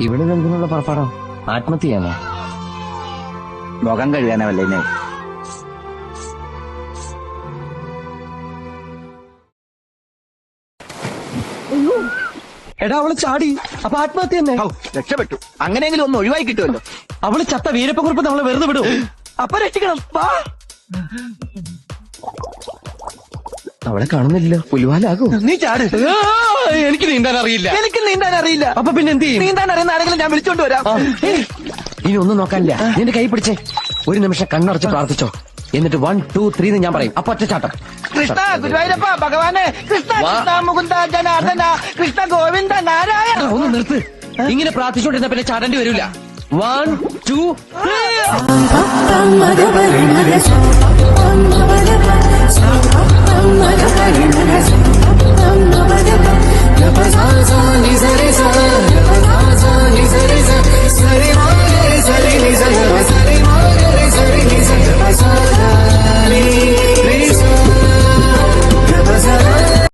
ഇവിടെ എന്തിനുള്ള പുറപ്പാടോ? ആത്മഹത്യ ചെയ്യാനോ? മുഖം കഴുകാനല്ലേ? എടാ അവള് ചാടി, അപ്പൊ ആത്മഹത്യ തന്നെ. രക്ഷപ്പെട്ടു. അങ്ങനെയെങ്കിലും ഒന്ന് ഒഴിവായി കിട്ടുമല്ലോ. അവള് ചത്ത വീരപ്പക്കുറിപ്പ് നമ്മളെ വെറുതെ വിടും. അപ്പൊ രക്ഷിക്കണം. വാ. അവളെ കാണുന്നില്ലല്ലോ. പുലിവാലാകൂ. നീ ചാട്. എനിക്ക് നീന്താൻ അറിയില്ല. എനിക്ക് നീന്താൻ അറിയില്ല. അപ്പൊ പിന്നെ എന്ത് ചെയ്യും? നീന്താൻ അറിയുന്ന ആരെങ്കിലും ഞാൻ വിളിച്ചോണ്ട് വരാം. ഇനി ഒന്നും നോക്കാനില്ല. നിന്റെ കൈ പിടിച്ചേ. ഒരു നിമിഷം കണ്ണടച്ച് പ്രാർത്ഥിച്ചോ. എന്നിട്ട് 1 2 3 എന്ന് ഞാൻ പറയും. അപ്പൊ ഒറ്റച്ചാട്ടം. കൃഷ്ണ ഗുരുവായൂരപ്പ ഭഗവാനെ, കൃഷ്ണ കൃഷ്ണ മുകുന്ദ ജനാർദ്ദന, കൃഷ്ണ ഗോവിന്ദ നാരായണ. ഒന്ന് നിർത്ത്. ഇങ്ങനെ പ്രാർത്ഥിച്ചുകൊണ്ടിരുന്ന പിന്നെ ചാടേണ്ടി വരില്ല. 1 2 3